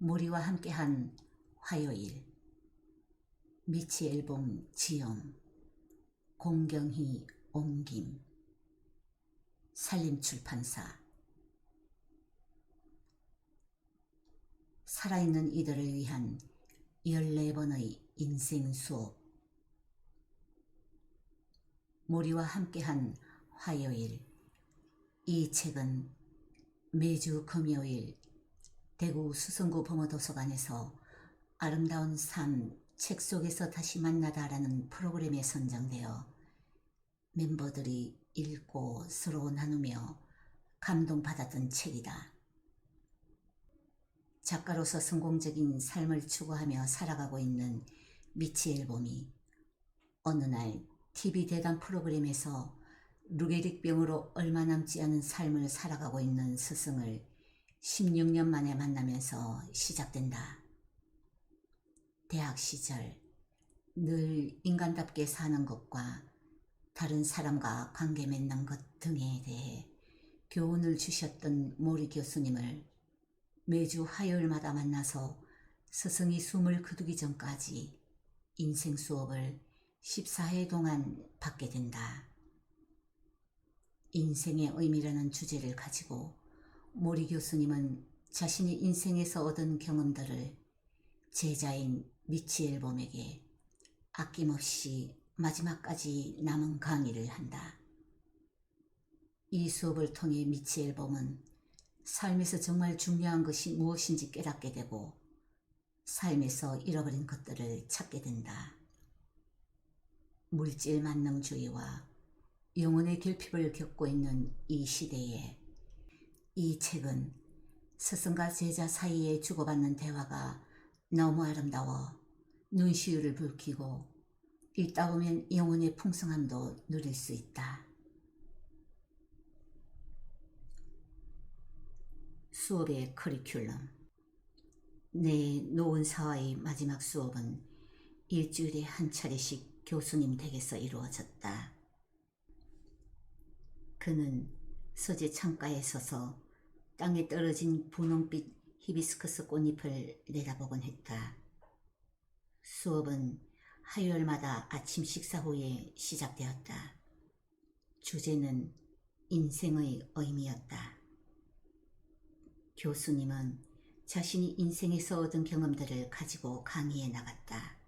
모리와 함께한 화요일. 미치 앨범 지음. 공경희 옮김. 산림출판사. 살아있는 이들을 위한 14번의 인생 수업. 모리와 함께한 화요일. 이 책은 매주 금요일 대구 수성구 범어도서관에서 아름다운 삶 책 속에서 다시 만나다라는 프로그램에 선정되어 멤버들이 읽고 서로 나누며 감동받았던 책이다. 작가로서 성공적인 삶을 추구하며 살아가고 있는 미치 앨범이 어느 날 TV 대담 프로그램에서 루게릭병으로 얼마 남지 않은 삶을 살아가고 있는 스승을 16년 만에 만나면서 시작된다. 대학 시절 늘 인간답게 사는 것과 다른 사람과 관계 맺는 것 등에 대해 교훈을 주셨던 모리 교수님을 매주 화요일마다 만나서 스승이 숨을 거두기 전까지 인생 수업을 14회 동안 받게 된다. 인생의 의미라는 주제를 가지고 모리 교수님은 자신이 인생에서 얻은 경험들을 제자인 미치 앨범에게 아낌없이 마지막까지 남은 강의를 한다. 이 수업을 통해 미치 앨범은 삶에서 정말 중요한 것이 무엇인지 깨닫게 되고 삶에서 잃어버린 것들을 찾게 된다. 물질 만능주의와 영혼의 결핍을 겪고 있는 이 시대에 이 책은 스승과 제자 사이에 주고받는 대화가 너무 아름다워 눈시울을 붉히고 읽다 보면 영혼의 풍성함도 누릴 수 있다. 수업의 커리큘럼. 내 노은사와의 마지막 수업은 일주일에 한 차례씩 교수님 댁에서 이루어졌다. 그는 서재 창가에 서서 땅에 떨어진 분홍빛 히비스커스 꽃잎을 내다보곤 했다. 수업은 화요일마다 아침 식사 후에 시작되었다. 주제는 인생의 의미였다. 교수님은 자신이 인생에서 얻은 경험들을 가지고 강의에 나갔다.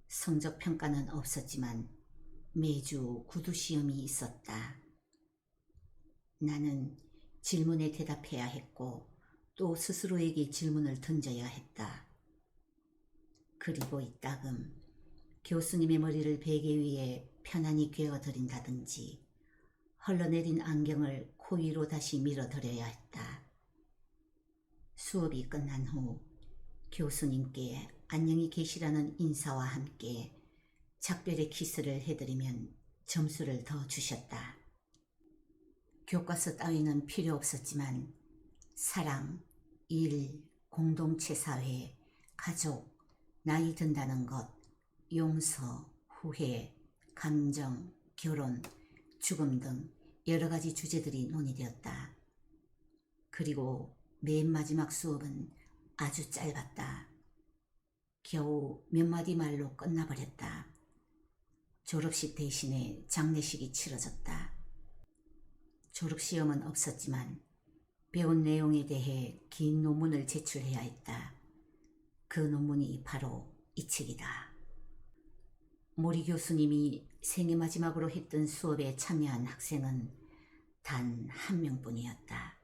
성적평가는 없었지만 매주 구두시험이 있었다. 나는 질문에 대답해야 했고 또 스스로에게 질문을 던져야 했다. 그리고 이따금 교수님의 머리를 베개 위에 편안히 괴어드린다든지 흘러내린 안경을 코 위로 다시 밀어드려야 했다. 수업이 끝난 후 교수님께 안녕히 계시라는 인사와 함께 작별의 키스를 해드리면 점수를 더 주셨다. 교과서 따위는 필요 없었지만 사랑, 일, 공동체 사회, 가족, 나이 든다는 것, 용서, 후회, 감정, 결혼, 죽음 등 여러 가지 주제들이 논의되었다. 그리고 맨 마지막 수업은 아주 짧았다. 겨우 몇 마디 말로 끝나버렸다. 졸업식 대신에 장례식이 치러졌다. 졸업시험은 없었지만 배운 내용에 대해 긴 논문을 제출해야 했다. 그 논문이 바로 이 책이다. 모리 교수님이 생애 마지막으로 했던 수업에 참여한 학생은 단 한 명뿐이었다.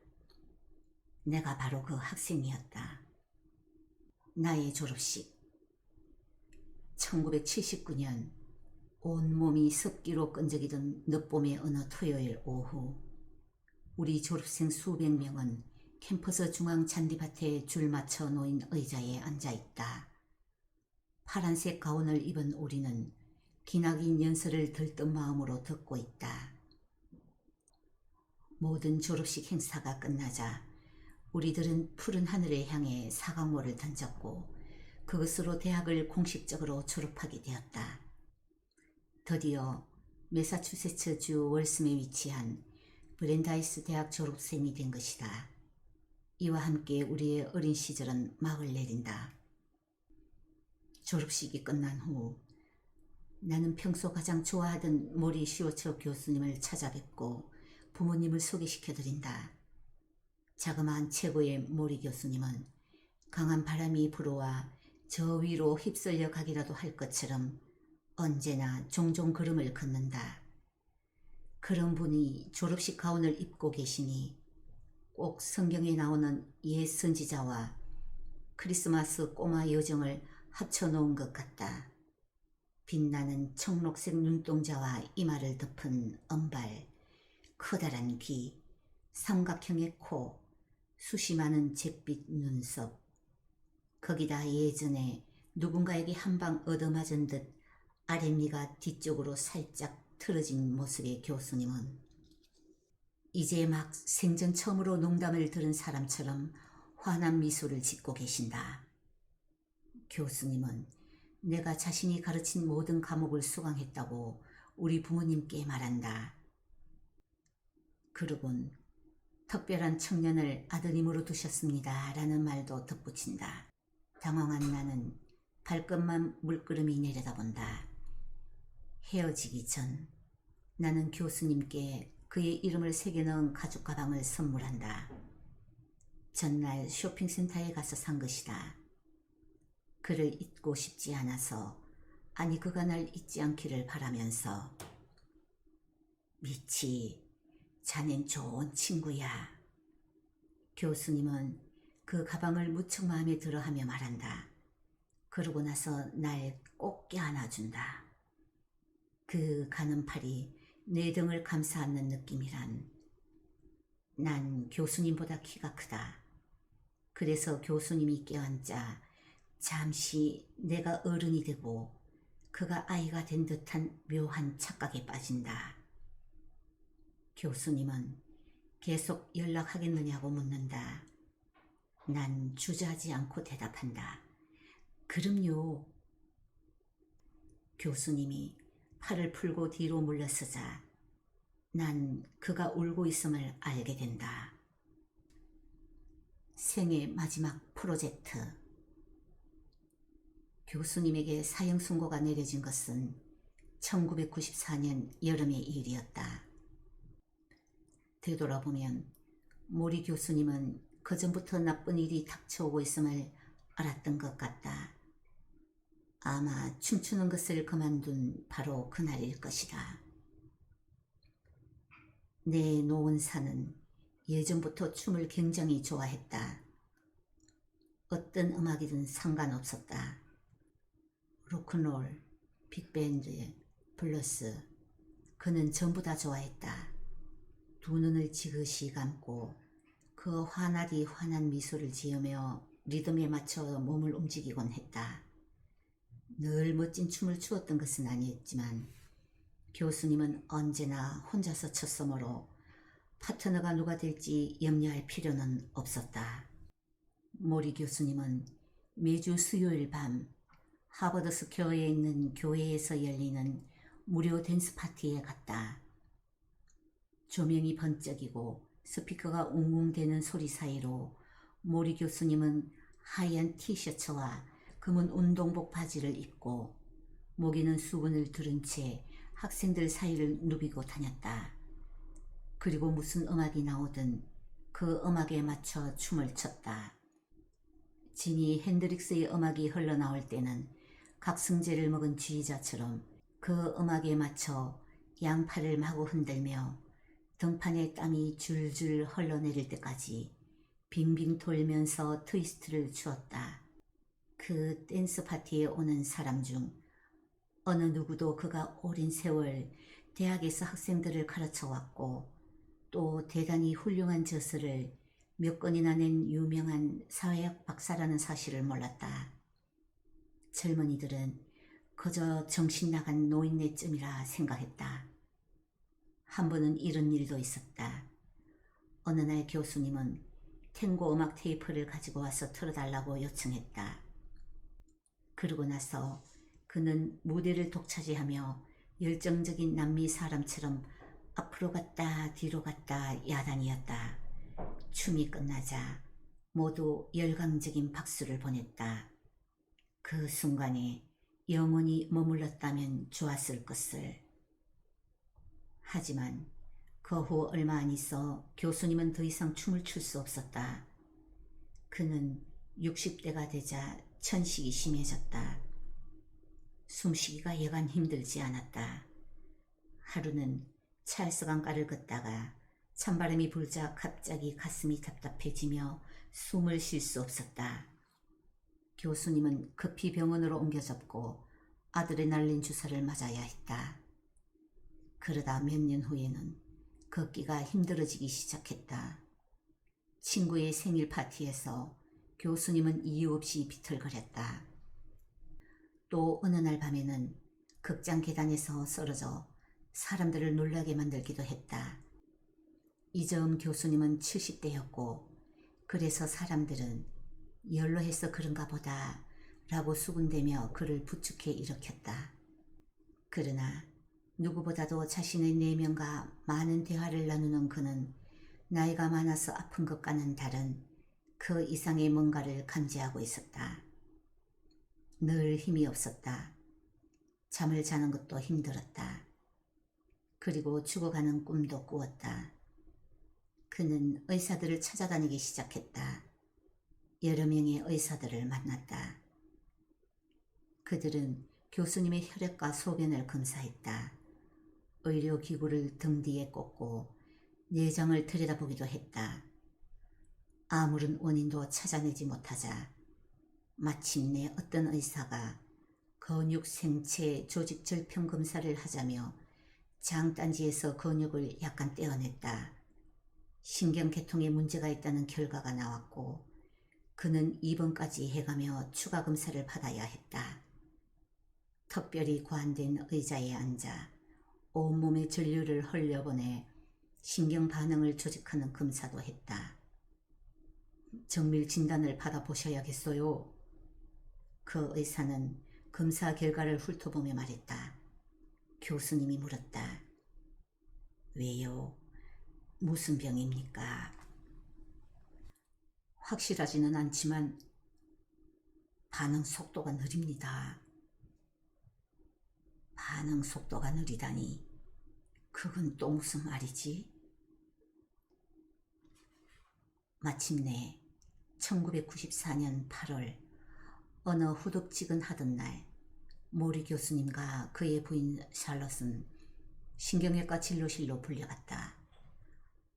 내가 바로 그 학생이었다. 나의 졸업식. 1979년 온몸이 습기로 끈적이던 늦봄의 어느 토요일 오후, 우리 졸업생 수백 명은 캠퍼스 중앙 잔디밭에 줄 맞춰 놓인 의자에 앉아있다. 파란색 가운을 입은 우리는 기나긴 연설을 들뜬 마음으로 듣고 있다. 모든 졸업식 행사가 끝나자 우리들은 푸른 하늘을 향해 사과모를 던졌고 그것으로 대학을 공식적으로 졸업하게 되었다. 드디어 매사추세츠주 월섬에 위치한 브랜다이스 대학 졸업생이 된 것이다. 이와 함께 우리의 어린 시절은 막을 내린다. 졸업식이 끝난 후 나는 평소 가장 좋아하던 모리 시오처 교수님을 찾아뵙고 부모님을 소개시켜드린다. 자그마한 최고의 모리 교수님은 강한 바람이 불어와 저 위로 휩쓸려 가기라도 할 것처럼 언제나 종종 걸음을 걷는다. 그런 분이 졸업식 가운을 입고 계시니 꼭 성경에 나오는 옛 선지자와 크리스마스 꼬마 여정을 합쳐놓은 것 같다. 빛나는 청록색 눈동자와 이마를 덮은 은발, 커다란 귀, 삼각형의 코, 숱이 많은 잿빛 눈썹. 거기다 예전에 누군가에게 한 방 얻어맞은 듯 아랫니가 뒤쪽으로 살짝 틀어진 모습의 교수님은 이제 막 생전 처음으로 농담을 들은 사람처럼 환한 미소를 짓고 계신다. 교수님은 내가 자신이 가르친 모든 과목을 수강했다고 우리 부모님께 말한다. 그러곤 특별한 청년을 아드님으로 두셨습니다 라는 말도 덧붙인다. 당황한 나는 발끝만 물끄러미 내려다본다. 헤어지기 전 나는 교수님께 그의 이름을 새겨넣은 가죽 가방을 선물한다. 전날 쇼핑센터에 가서 산 것이다. 그를 잊고 싶지 않아서, 아니 그가 날 잊지 않기를 바라면서. 미치, 자넨 좋은 친구야. 교수님은 그 가방을 무척 마음에 들어하며 말한다. 그러고 나서 날 꼭 껴안아준다. 그 가는 팔이 내 등을 감싸안는 느낌이란. 난 교수님보다 키가 크다. 그래서 교수님이 껴안자 잠시 내가 어른이 되고 그가 아이가 된 듯한 묘한 착각에 빠진다. 교수님은 계속 연락하겠느냐고 묻는다. 난 주저하지 않고 대답한다. 그럼요. 교수님이 팔을 풀고 뒤로 물러서자 난 그가 울고 있음을 알게 된다. 생애 마지막 프로젝트. 교수님에게 사형 선고가 내려진 것은 1994년 여름의 일이었다. 되돌아보면 모리 교수님은 그전부터 나쁜 일이 닥쳐오고 있음을 알았던 것 같다. 아마 춤추는 것을 그만둔 바로 그날일 것이다. 내 노은사는 예전부터 춤을 굉장히 좋아했다. 어떤 음악이든 상관없었다. 로큰롤, 빅밴드, 블루스, 그는 전부 다 좋아했다. 두 눈을 지그시 감고 그 환하디 환한 미소를 지으며 리듬에 맞춰 몸을 움직이곤 했다. 늘 멋진 춤을 추었던 것은 아니었지만 교수님은 언제나 혼자서 쳤으므로 파트너가 누가 될지 염려할 필요는 없었다. 모리 교수님은 매주 수요일 밤 하버드 스퀘어에 있는 교회에서 열리는 무료 댄스 파티에 갔다. 조명이 번쩍이고 스피커가 웅웅대는 소리 사이로 모리 교수님은 하얀 티셔츠와 검은 운동복 바지를 입고 목에는 수건을 두른 채 학생들 사이를 누비고 다녔다. 그리고 무슨 음악이 나오든 그 음악에 맞춰 춤을 췄다. 지니 핸드릭스의 음악이 흘러나올 때는 각성제를 먹은 쥐자처럼 그 음악에 맞춰 양팔을 마구 흔들며 등판에 땀이 줄줄 흘러내릴 때까지 빙빙 돌면서 트위스트를 추었다. 그 댄스 파티에 오는 사람 중 어느 누구도 그가 오랜 세월 대학에서 학생들을 가르쳐 왔고 또 대단히 훌륭한 저서를 몇 권이나 낸 유명한 사회학 박사라는 사실을 몰랐다. 젊은이들은 그저 정신 나간 노인네쯤이라 생각했다. 한 번은 이런 일도 있었다. 어느 날 교수님은 탱고 음악 테이프를 가지고 와서 틀어달라고 요청했다. 그러고 나서 그는 무대를 독차지하며 열정적인 남미 사람처럼 앞으로 갔다 뒤로 갔다 야단이었다. 춤이 끝나자 모두 열광적인 박수를 보냈다. 그 순간에 영원히 머물렀다면 좋았을 것을. 하지만 그 후 얼마 안 있어 교수님은 더 이상 춤을 출 수 없었다. 그는 60대가 되자 천식이 심해졌다. 숨쉬기가 여간 힘들지 않았다. 하루는 찰스 강가를 걷다가 찬바람이 불자 갑자기 가슴이 답답해지며 숨을 쉴 수 없었다. 교수님은 급히 병원으로 옮겨졌고 아드레날린 주사를 맞아야 했다. 그러다 몇 년 후에는 걷기가 힘들어지기 시작했다. 친구의 생일 파티에서 교수님은 이유 없이 비틀거렸다. 또 어느 날 밤에는 극장 계단에서 쓰러져 사람들을 놀라게 만들기도 했다. 이점 교수님은 70대였고 그래서 사람들은 연로해서 그런가 보다 라고 수군대며 그를 부축해 일으켰다. 그러나 누구보다도 자신의 내면과 많은 대화를 나누는 그는 나이가 많아서 아픈 것과는 다른 그 이상의 뭔가를 감지하고 있었다. 늘 힘이 없었다. 잠을 자는 것도 힘들었다. 그리고 죽어가는 꿈도 꾸었다. 그는 의사들을 찾아다니기 시작했다. 여러 명의 의사들을 만났다. 그들은 교수님의 혈액과 소변을 검사했다. 의료기구를 등 뒤에 꽂고 내장을 들여다보기도 했다. 아무런 원인도 찾아내지 못하자 마침내 어떤 의사가 근육 생체 조직 절편 검사를 하자며 장단지에서 근육을 약간 떼어냈다. 신경계통에 문제가 있다는 결과가 나왔고 그는 입원까지 해가며 추가 검사를 받아야 했다. 특별히 고안된 의자에 앉아 온몸에 전류를 흘려보내 신경 반응을 조직하는 검사도 했다. 정밀 진단을 받아보셔야겠어요. 그 의사는 검사 결과를 훑어보며 말했다. 교수님이 물었다. 왜요? 무슨 병입니까? 확실하지는 않지만 반응 속도가 느립니다. 반응 속도가 느리다니 그건 또 무슨 말이지? 마침내 1994년 8월 어느 후덥지근하던 날 모리 교수님과 그의 부인 샬럿은 신경외과 진료실로 불려갔다.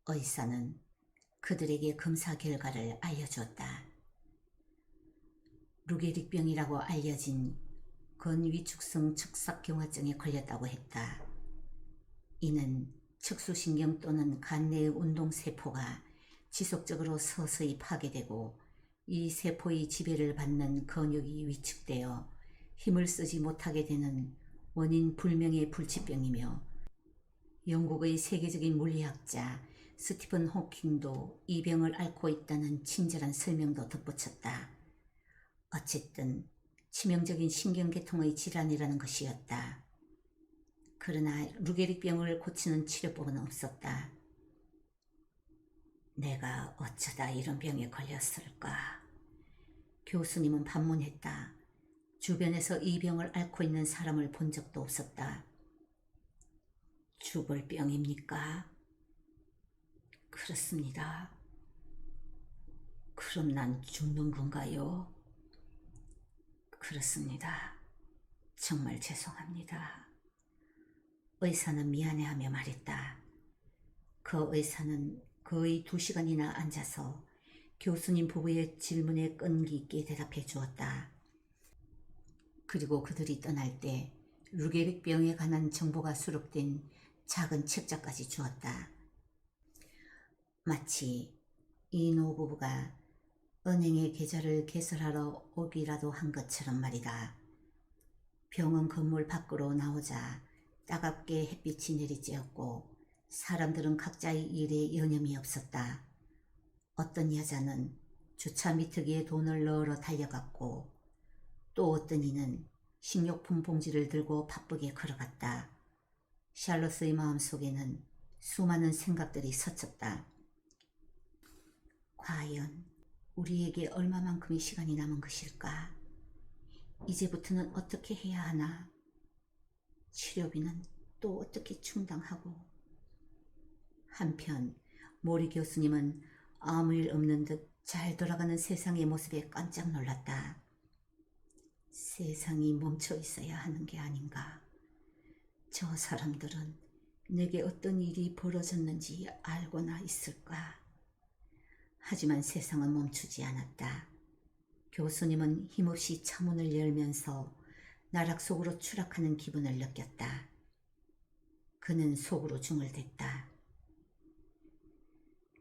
의사는 그들에게 검사 결과를 알려주었다. 루게릭병이라고 알려진 근위축성 측삭경화증에 걸렸다고 했다. 이는 척수신경 또는 간 내의 운동세포가 지속적으로 서서히 파괴되고 이 세포의 지배를 받는 근육이 위축되어 힘을 쓰지 못하게 되는 원인 불명의 불치병이며 영국의 세계적인 물리학자 스티븐 호킹도 이 병을 앓고 있다는 친절한 설명도 덧붙였다. 어쨌든 치명적인 신경계통의 질환이라는 것이었다. 그러나 루게릭병을 고치는 치료법은 없었다. 내가 어쩌다 이런 병에 걸렸을까? 교수님은 반문했다. 주변에서 이 병을 앓고 있는 사람을 본 적도 없었다. 죽을 병입니까? 그렇습니다. 그럼 난 죽는 건가요? 그렇습니다. 정말 죄송합니다. 의사는 미안해하며 말했다. 그 의사는 거의 2시간이나 앉아서 교수님 부부의 질문에 끈기 있게 대답해 주었다. 그리고 그들이 떠날 때 루게릭병에 관한 정보가 수록된 작은 책자까지 주었다. 마치 이 노부부가 은행에 계좌를 개설하러 오기라도 한 것처럼 말이다. 병원 건물 밖으로 나오자 따갑게 햇빛이 내리쬐었고 사람들은 각자의 일에 여념이 없었다. 어떤 여자는 주차 미터기에 돈을 넣으러 달려갔고 또 어떤 이는 식료품 봉지를 들고 바쁘게 걸어갔다. 샬롯의 마음속에는 수많은 생각들이 스쳤다. 과연 우리에게 얼마만큼의 시간이 남은 것일까? 이제부터는 어떻게 해야 하나? 치료비는 또 어떻게 충당하고? 한편 모리 교수님은 아무 일 없는 듯 잘 돌아가는 세상의 모습에 깜짝 놀랐다. 세상이 멈춰 있어야 하는 게 아닌가? 저 사람들은 내게 어떤 일이 벌어졌는지 알고나 있을까? 하지만 세상은 멈추지 않았다. 교수님은 힘없이 차문을 열면서 나락 속으로 추락하는 기분을 느꼈다. 그는 속으로 중얼댔다.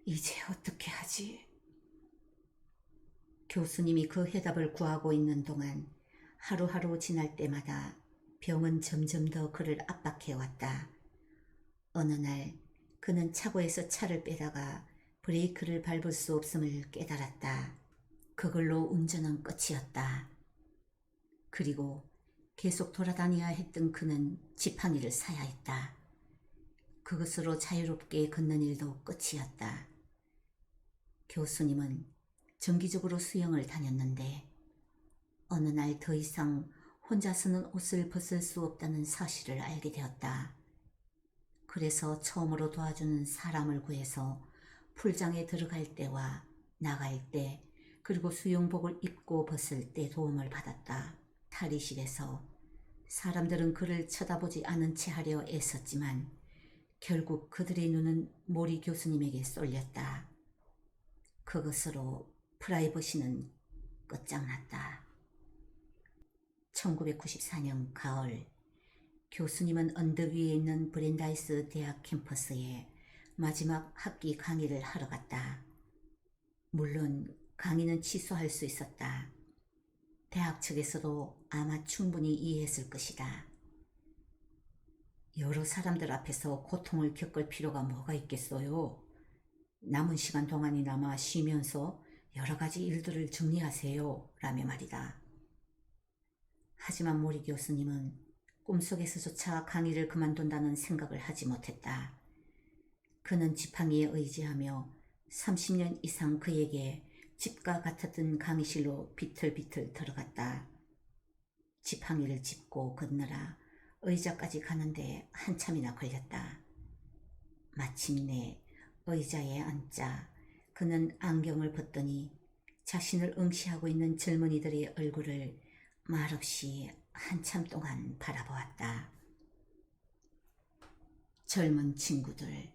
이제 어떻게 하지? 교수님이 그 해답을 구하고 있는 동안 하루하루 지날 때마다 병은 점점 더 그를 압박해왔다. 어느 날 그는 차고에서 차를 빼다가 브레이크를 밟을 수 없음을 깨달았다. 그걸로 운전은 끝이었다. 그리고 계속 돌아다녀야 했던 그는 지팡이를 사야 했다. 그것으로 자유롭게 걷는 일도 끝이었다. 교수님은 정기적으로 수영을 다녔는데 어느 날 더 이상 혼자서는 옷을 벗을 수 없다는 사실을 알게 되었다. 그래서 처음으로 도와주는 사람을 구해서 풀장에 들어갈 때와 나갈 때 그리고 수영복을 입고 벗을 때 도움을 받았다. 탈의실에서 사람들은 그를 쳐다보지 않은 채 하려 애썼지만 결국 그들의 눈은 모리 교수님에게 쏠렸다. 그것으로 프라이버시는 끝장났다. 1994년 가을, 교수님은 언덕 위에 있는 브랜다이스 대학 캠퍼스에 마지막 학기 강의를 하러 갔다. 물론 강의는 취소할 수 있었다. 대학 측에서도 아마 충분히 이해했을 것이다. 여러 사람들 앞에서 고통을 겪을 필요가 뭐가 있겠어요? 남은 시간 동안이나마 쉬면서 여러 가지 일들을 정리하세요. 라며 말이다. 하지만 모리 교수님은 꿈속에서조차 강의를 그만둔다는 생각을 하지 못했다. 그는 지팡이에 의지하며 30년 이상 그에게 집과 같았던 강의실로 비틀비틀 들어갔다. 지팡이를 짚고 걷느라 의자까지 가는데 한참이나 걸렸다. 마침내 의자에 앉자 그는 안경을 벗더니 자신을 응시하고 있는 젊은이들의 얼굴을 말없이 한참 동안 바라보았다. 젊은 친구들,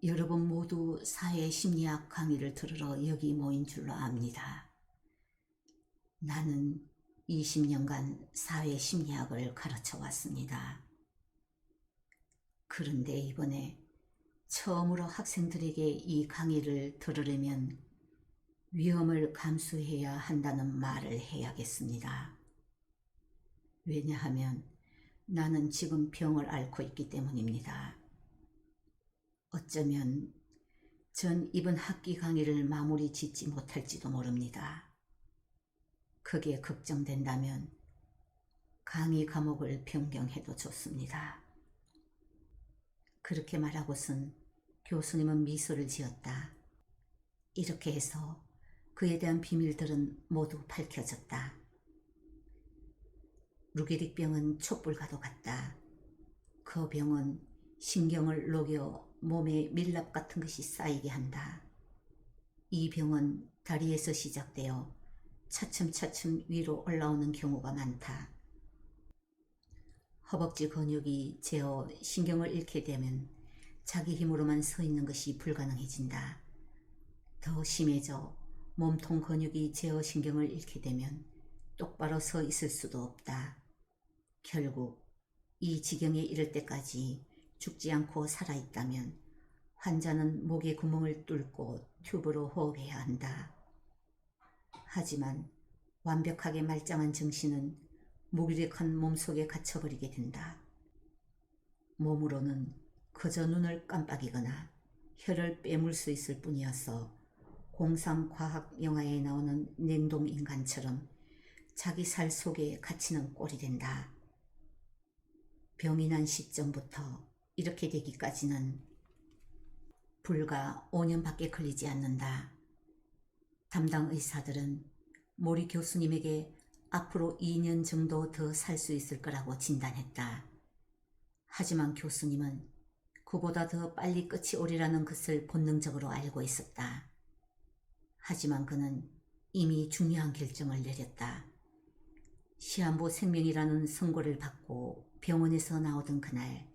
여러분 모두 사회심리학 강의를 들으러 여기 모인 줄로 압니다. 나는 20년간 사회심리학을 가르쳐 왔습니다. 그런데 이번에 처음으로 학생들에게 이 강의를 들으려면 위험을 감수해야 한다는 말을 해야겠습니다. 왜냐하면 나는 지금 병을 앓고 있기 때문입니다. 어쩌면 전 이번 학기 강의를 마무리 짓지 못할지도 모릅니다. 그게 걱정된다면 강의 과목을 변경해도 좋습니다. 그렇게 말하고선 교수님은 미소를 지었다. 이렇게 해서 그에 대한 비밀들은 모두 밝혀졌다. 루게릭병은 촛불과도 같다. 그 병은 신경을 녹여 몸에 밀랍 같은 것이 쌓이게 한다. 이 병은 다리에서 시작되어 차츰차츰 위로 올라오는 경우가 많다. 허벅지 근육이 제어 신경을 잃게 되면 자기 힘으로만 서 있는 것이 불가능해진다. 더 심해져 몸통 근육이 제어 신경을 잃게 되면 똑바로 서 있을 수도 없다. 결국 이 지경에 이를 때까지 죽지 않고 살아있다면 환자는 목에 구멍을 뚫고 튜브로 호흡해야 한다. 하지만 완벽하게 말짱한 정신은 무기력한 몸속에 갇혀버리게 된다. 몸으로는 그저 눈을 깜빡이거나 혀를 빼물 수 있을 뿐이어서 03 과학 영화에 나오는 냉동인간처럼 자기 살 속에 갇히는 꼴이 된다. 병이 난 시점부터 이렇게 되기까지는 불과 5년밖에 걸리지 않는다. 담당 의사들은 모리 교수님에게 앞으로 2년 정도 더 살 수 있을 거라고 진단했다. 하지만 교수님은 그보다 더 빨리 끝이 오리라는 것을 본능적으로 알고 있었다. 하지만 그는 이미 중요한 결정을 내렸다. 시한부 생명이라는 선고를 받고 병원에서 나오던 그날,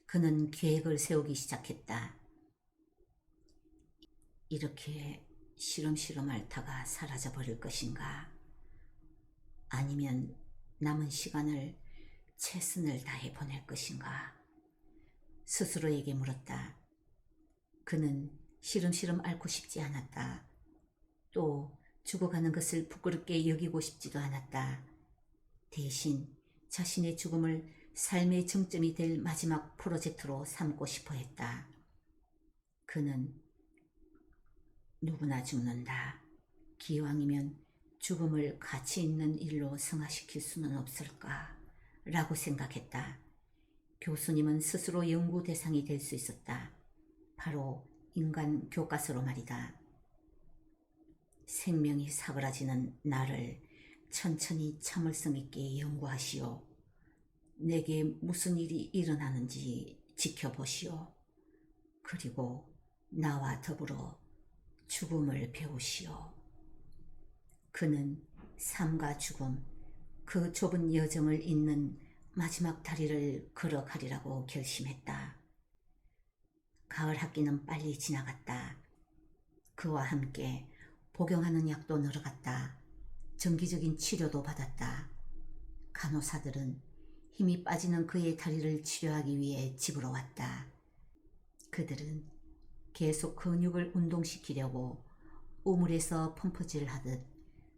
그는 계획을 세우기 시작했다. 이렇게 시름시름 앓다가 사라져버릴 것인가? 아니면 남은 시간을 최선을 다해 보낼 것인가? 스스로에게 물었다. 그는 시름시름 앓고 싶지 않았다. 또 죽어가는 것을 부끄럽게 여기고 싶지도 않았다. 대신 자신의 죽음을 삶의 정점이 될 마지막 프로젝트로 삼고 싶어 했다. 그는 누구나 죽는다. 기왕이면 죽음을 가치 있는 일로 승화시킬 수는 없을까? 라고 생각했다. 교수님은 스스로 연구 대상이 될 수 있었다. 바로 인간 교과서로 말이다. 생명이 사그라지는 나를 천천히 참을성 있게 연구하시오. 내게 무슨 일이 일어나는지 지켜보시오. 그리고 나와 더불어 죽음을 배우시오. 그는 삶과 죽음, 그 좁은 여정을 잇는 마지막 다리를 걸어가리라고 결심했다. 가을 학기는 빨리 지나갔다. 그와 함께 복용하는 약도 늘어갔다. 정기적인 치료도 받았다. 간호사들은 힘이 빠지는 그의 다리를 치료하기 위해 집으로 왔다. 그들은 계속 근육을 운동시키려고 우물에서 펌프질 하듯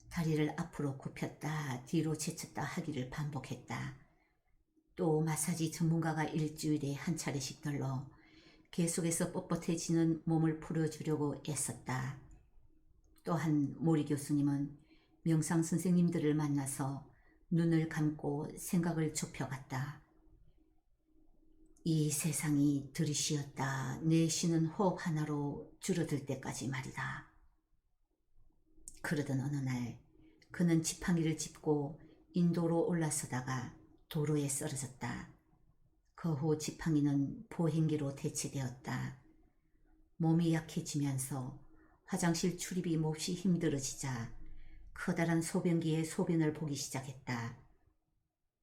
다리를 앞으로 굽혔다 뒤로 제쳤다 하기를 반복했다. 또 마사지 전문가가 일주일에 한 차례씩 들러 계속해서 뻣뻣해지는 몸을 풀어주려고 애썼다. 또한 모리 교수님은 명상 선생님들을 만나서 눈을 감고 생각을 좁혀갔다. 이 세상이 들이쉬었다 내쉬는 호흡 하나로 줄어들 때까지 말이다. 그러던 어느 날 그는 지팡이를 짚고 인도로 올라서다가 도로에 쓰러졌다. 그 후 지팡이는 보행기로 대체되었다. 몸이 약해지면서 화장실 출입이 몹시 힘들어지자 커다란 소변기에 소변을 보기 시작했다.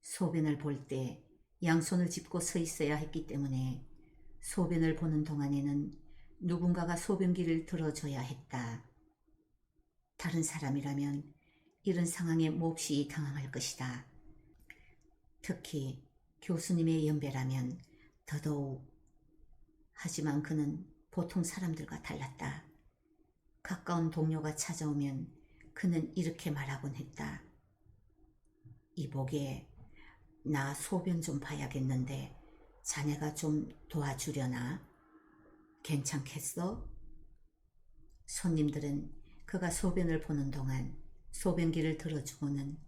소변을 볼 때 양손을 짚고 서 있어야 했기 때문에 소변을 보는 동안에는 누군가가 소변기를 들어줘야 했다. 다른 사람이라면 이런 상황에 몹시 당황할 것이다. 특히 교수님의 연배라면 더더욱. 하지만 그는 보통 사람들과 달랐다. 가까운 동료가 찾아오면 그는 이렇게 말하곤 했다. 이보게, 나 소변 좀 봐야겠는데 자네가 좀 도와주려나? 괜찮겠어? 손님들은 그가 소변을 보는 동안 소변기를 들어주고는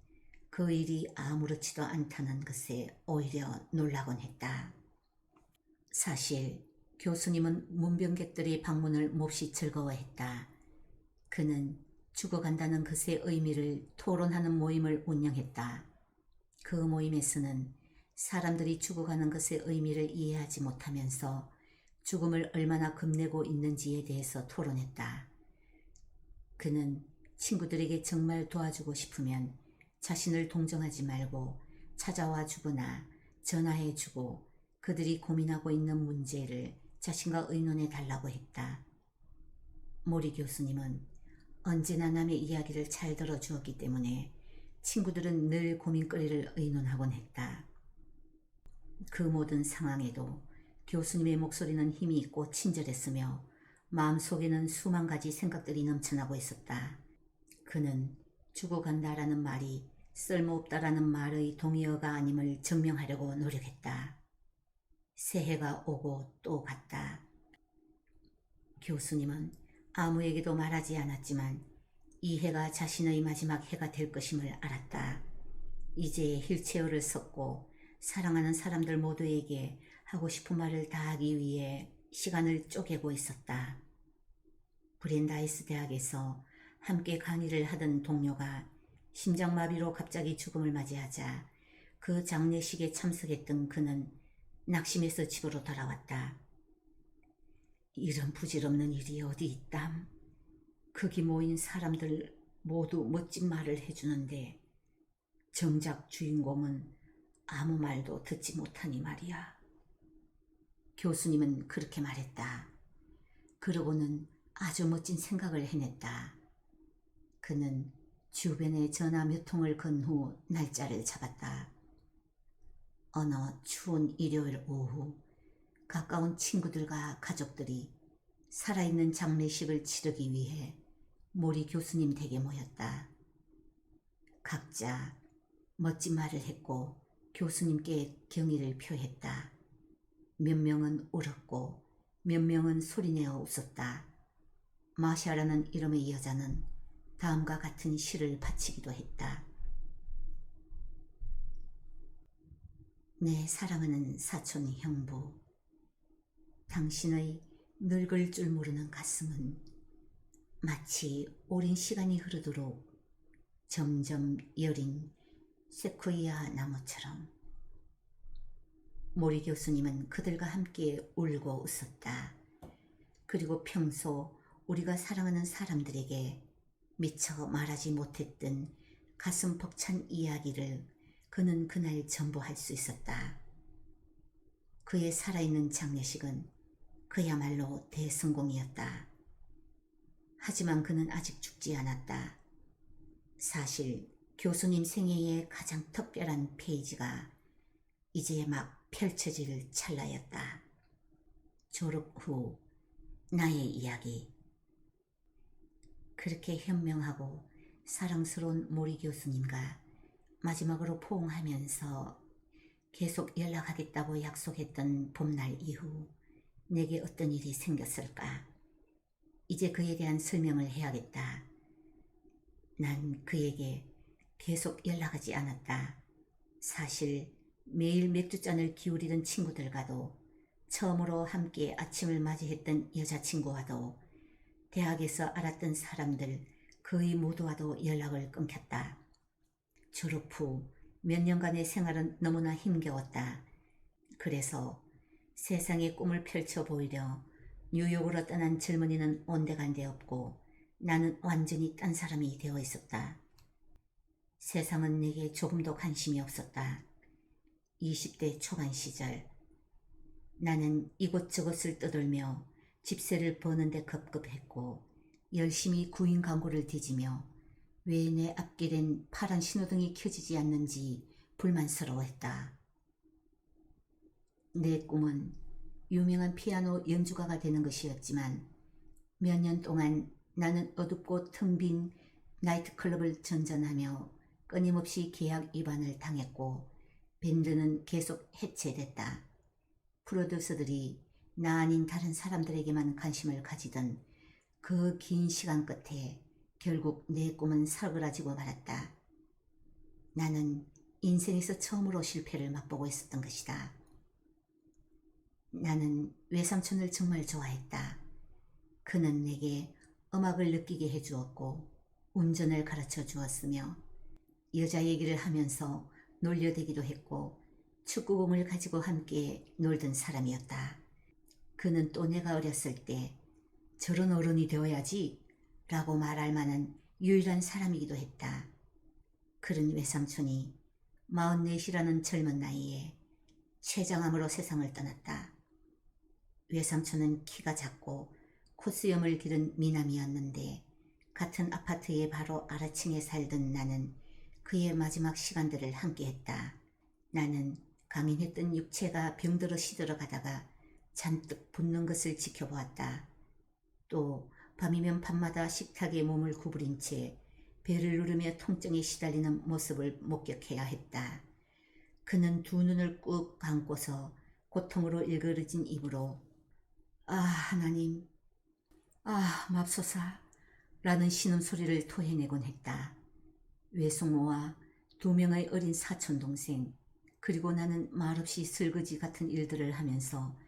그 일이 아무렇지도 않다는 것에 오히려 놀라곤 했다. 사실 교수님은 문병객들의 방문을 몹시 즐거워했다. 그는 죽어간다는 것의 의미를 토론하는 모임을 운영했다. 그 모임에서는 사람들이 죽어가는 것의 의미를 이해하지 못하면서 죽음을 얼마나 겁내고 있는지에 대해서 토론했다. 그는 친구들에게 정말 도와주고 싶으면 자신을 동정하지 말고 찾아와 주거나 전화해 주고 그들이 고민하고 있는 문제를 자신과 의논해 달라고 했다. 모리 교수님은 언제나 남의 이야기를 잘 들어주었기 때문에 친구들은 늘 고민거리를 의논하곤 했다. 그 모든 상황에도 교수님의 목소리는 힘이 있고 친절했으며 마음속에는 수만 가지 생각들이 넘쳐나고 있었다. 그는 죽어간다라는 말이 쓸모없다라는 말의 동의어가 아님을 증명하려고 노력했다. 새해가 오고 또 갔다. 교수님은 아무에게도 말하지 않았지만 이 해가 자신의 마지막 해가 될 것임을 알았다. 이제 휠체어를 섰고 사랑하는 사람들 모두에게 하고 싶은 말을 다하기 위해 시간을 쪼개고 있었다. 브랜다이스 대학에서 함께 강의를 하던 동료가 심장마비로 갑자기 죽음을 맞이하자 그 장례식에 참석했던 그는 낙심해서 집으로 돌아왔다. 이런 부질없는 일이 어디 있담. 거기 모인 사람들 모두 멋진 말을 해주는데 정작 주인공은 아무 말도 듣지 못하니 말이야. 교수님은 그렇게 말했다. 그러고는 아주 멋진 생각을 해냈다. 그는 주변에 전화 몇 통을 건 후 날짜를 잡았다. 어느 추운 일요일 오후 가까운 친구들과 가족들이 살아있는 장례식을 치르기 위해 모리 교수님 댁에 모였다. 각자 멋진 말을 했고 교수님께 경의를 표했다. 몇 명은 울었고 몇 명은 소리내어 웃었다. 마샤라는 이름의 여자는 다음과 같은 시를 바치기도 했다. 내 사랑하는 사촌 형부, 당신의 늙을 줄 모르는 가슴은 마치 오랜 시간이 흐르도록 점점 여린 세코이아 나무처럼. 모리 교수님은 그들과 함께 울고 웃었다. 그리고 평소 우리가 사랑하는 사람들에게 미처 말하지 못했던 가슴 벅찬 이야기를 그는 그날 전부 할 수 있었다. 그의 살아있는 장례식은 그야말로 대성공이었다. 하지만 그는 아직 죽지 않았다. 사실 교수님 생애의 가장 특별한 페이지가 이제 막 펼쳐질 찰나였다. 졸업 후 나의 이야기. 그렇게 현명하고 사랑스러운 모리 교수님과 마지막으로 포옹하면서 계속 연락하겠다고 약속했던 봄날 이후 내게 어떤 일이 생겼을까? 이제 그에 대한 설명을 해야겠다. 난 그에게 계속 연락하지 않았다. 사실 매일 맥주잔을 기울이던 친구들과도, 처음으로 함께 아침을 맞이했던 여자친구와도, 대학에서 알았던 사람들 거의 모두와도 연락을 끊겼다. 졸업 후 몇 년간의 생활은 너무나 힘겨웠다. 그래서 세상의 꿈을 펼쳐 보이려 뉴욕으로 떠난 젊은이는 온데간데 없고 나는 완전히 딴 사람이 되어 있었다. 세상은 내게 조금도 관심이 없었다. 20대 초반 시절 나는 이곳저곳을 떠돌며 집세를 버는데 급급했고 열심히 구인 광고를 뒤지며 왜 내 앞길엔 파란 신호등이 켜지지 않는지 불만스러워했다. 내 꿈은 유명한 피아노 연주가가 되는 것이었지만 몇 년 동안 나는 어둡고 텅 빈 나이트클럽을 전전하며 끊임없이 계약 위반을 당했고 밴드는 계속 해체됐다. 프로듀서들이 나 아닌 다른 사람들에게만 관심을 가지던 그 긴 시간 끝에 결국 내 꿈은 사그라지고 말았다. 나는 인생에서 처음으로 실패를 맛보고 있었던 것이다. 나는 외삼촌을 정말 좋아했다. 그는 내게 음악을 느끼게 해주었고 운전을 가르쳐 주었으며 여자 얘기를 하면서 놀려대기도 했고 축구공을 가지고 함께 놀던 사람이었다. 그는 또 내가 어렸을 때 저런 어른이 되어야지 라고 말할 만한 유일한 사람이기도 했다. 그런 외삼촌이 44이라는 젊은 나이에 췌장암으로 세상을 떠났다. 외삼촌은 키가 작고 코수염을 기른 미남이었는데 같은 아파트의 바로 아래층에 살던 나는 그의 마지막 시간들을 함께했다. 나는 강인했던 육체가 병들어 시들어가다가 잔뜩 붓는 것을 지켜보았다. 또 밤이면 밤마다 식탁에 몸을 구부린 채 배를 누르며 통증에 시달리는 모습을 목격해야 했다. 그는 두 눈을 꾹 감고서 고통으로 일그러진 입으로 아 하나님, 아 맙소사 라는 신음소리를 토해내곤 했다. 외숙모와 두 명의 어린 사촌동생, 그리고 나는 말없이 설거지 같은 일들을 하면서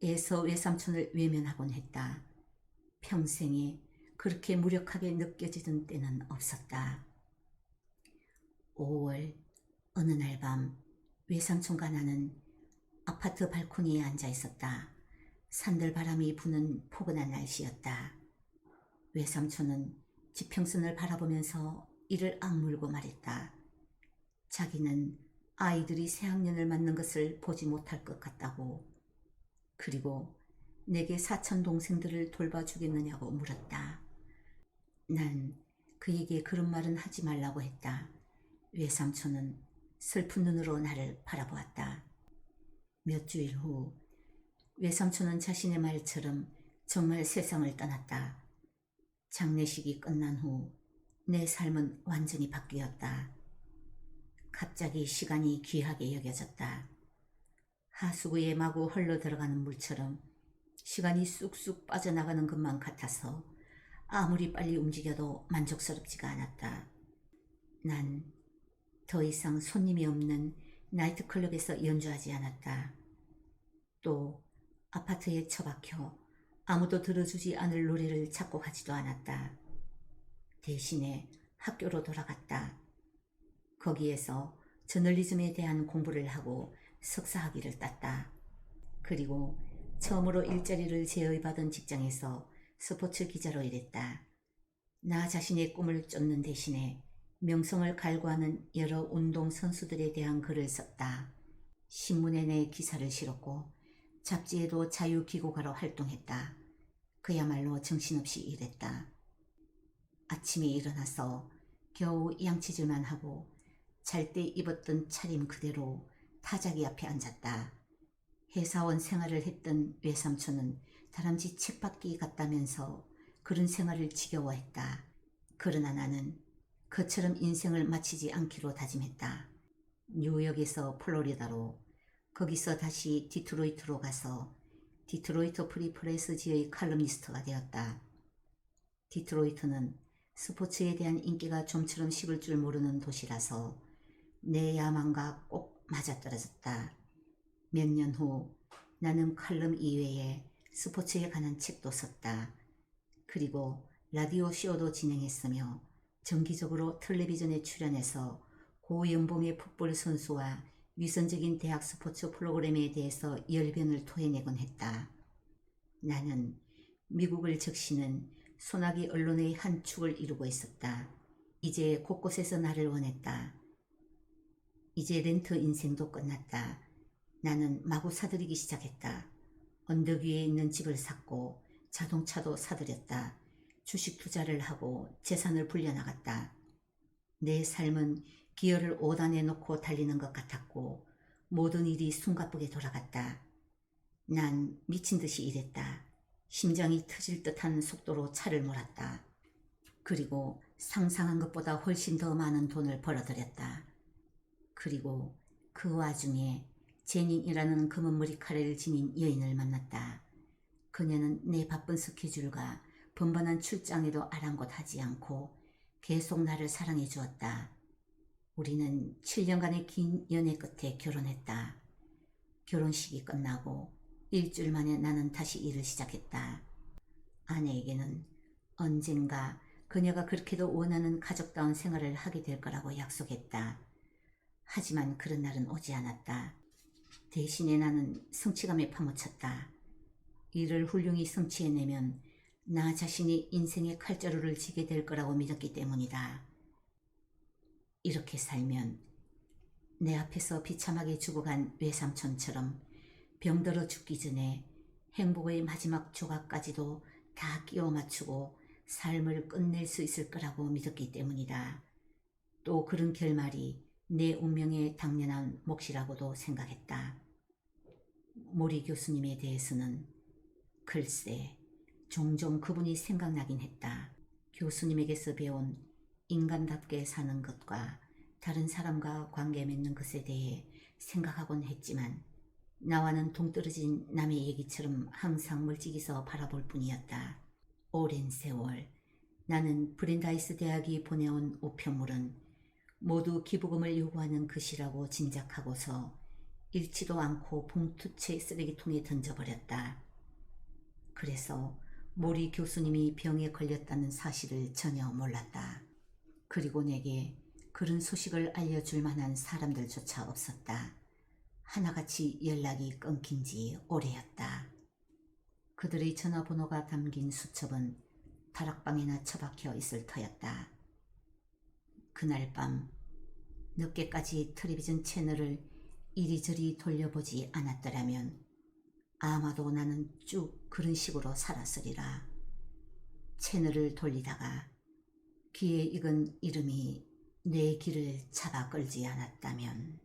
애서 외삼촌을 외면하곤 했다. 평생에 그렇게 무력하게 느껴지던 때는 없었다. 5월 어느 날 밤 외삼촌과 나는 아파트 발코니에 앉아 있었다. 산들바람이 부는 포근한 날씨였다. 외삼촌은 지평선을 바라보면서 이를 악물고 말했다. 자기는 아이들이 새학년을 맞는 것을 보지 못할 것 같다고. 그리고 내게 사촌 동생들을 돌봐주겠느냐고 물었다. 난 그에게 그런 말은 하지 말라고 했다. 외삼촌은 슬픈 눈으로 나를 바라보았다. 몇 주일 후 외삼촌은 자신의 말처럼 정말 세상을 떠났다. 장례식이 끝난 후 내 삶은 완전히 바뀌었다. 갑자기 시간이 귀하게 여겨졌다. 하수구에 마구 흘러들어가는 물처럼 시간이 쑥쑥 빠져나가는 것만 같아서 아무리 빨리 움직여도 만족스럽지가 않았다. 난 더 이상 손님이 없는 나이트클럽에서 연주하지 않았다. 또 아파트에 처박혀 아무도 들어주지 않을 노래를 작곡하지도 않았다. 대신에 학교로 돌아갔다. 거기에서 저널리즘에 대한 공부를 하고 석사학위를 땄다. 그리고 처음으로 일자리를 제의받은 직장에서 스포츠 기자로 일했다. 나 자신의 꿈을 쫓는 대신에 명성을 갈구하는 여러 운동 선수들에 대한 글을 썼다. 신문에 내 기사를 실었고 잡지에도 자유기고가로 활동했다. 그야말로 정신없이 일했다. 아침에 일어나서 겨우 양치질만 하고 잘 때 입었던 차림 그대로 타자기 앞에 앉았다. 회사원 생활을 했던 외삼촌은 다람쥐 쳇바퀴 같다면서 그런 생활을 지겨워했다. 그러나 나는 그처럼 인생을 마치지 않기로 다짐했다. 뉴욕에서 플로리다로, 거기서 다시 디트로이트로 가서 디트로이트 프리프레스지의 칼럼니스트가 되었다. 디트로이트는 스포츠에 대한 인기가 좀처럼 식을 줄 모르는 도시라서 내 야망과 꼭 맞아떨어졌다. 몇 년 후 나는 칼럼 이외에 스포츠에 관한 책도 썼다. 그리고 라디오 쇼도 진행했으며 정기적으로 텔레비전에 출연해서 고연봉의 풋볼 선수와 위선적인 대학 스포츠 프로그램에 대해서 열변을 토해내곤 했다. 나는 미국을 적시는 소나기 언론의 한 축을 이루고 있었다. 이제 곳곳에서 나를 원했다. 이제 렌트 인생도 끝났다. 나는 마구 사들이기 시작했다. 언덕 위에 있는 집을 샀고 자동차도 사들였다. 주식 투자를 하고 재산을 불려나갔다. 내 삶은 기어를 5단에 놓고 달리는 것 같았고 모든 일이 숨가쁘게 돌아갔다. 난 미친 듯이 일했다. 심장이 터질 듯한 속도로 차를 몰았다. 그리고 상상한 것보다 훨씬 더 많은 돈을 벌어들였다. 그리고 그 와중에 제닌이라는 검은 머리카락을 지닌 여인을 만났다. 그녀는 내 바쁜 스케줄과 번번한 출장에도 아랑곳하지 않고 계속 나를 사랑해 주었다. 우리는 7년간의 긴 연애 끝에 결혼했다. 결혼식이 끝나고 일주일 만에 나는 다시 일을 시작했다. 아내에게는 언젠가 그녀가 그렇게도 원하는 가족다운 생활을 하게 될 거라고 약속했다. 하지만 그런 날은 오지 않았다. 대신에 나는 성취감에 파묻혔다. 일을 훌륭히 성취해내면 나 자신이 인생의 칼자루를 쥐게 될 거라고 믿었기 때문이다. 이렇게 살면 내 앞에서 비참하게 죽어간 외삼촌처럼 병들어 죽기 전에 행복의 마지막 조각까지도 다 끼워 맞추고 삶을 끝낼 수 있을 거라고 믿었기 때문이다. 또 그런 결말이 내 운명의 당연한 몫이라고도 생각했다. 모리 교수님에 대해서는 글쎄 종종 그분이 생각나긴 했다. 교수님에게서 배운 인간답게 사는 것과 다른 사람과 관계 맺는 것에 대해 생각하곤 했지만 나와는 동떨어진 남의 얘기처럼 항상 멀찍이서 바라볼 뿐이었다. 오랜 세월 나는 브랜다이스 대학이 보내온 우편물은 모두 기부금을 요구하는 것이라고 짐작하고서 읽지도 않고 봉투채 쓰레기통에 던져버렸다. 그래서 모리 교수님이 병에 걸렸다는 사실을 전혀 몰랐다. 그리고 내게 그런 소식을 알려줄 만한 사람들조차 없었다. 하나같이 연락이 끊긴 지 오래였다. 그들의 전화번호가 담긴 수첩은 다락방에나 처박혀 있을 터였다. 그날 밤 늦게까지 텔레비전 채널을 이리저리 돌려보지 않았더라면 아마도 나는 쭉 그런 식으로 살았으리라. 채널을 돌리다가 귀에 익은 이름이 내 귀를 잡아 끌지 않았다면.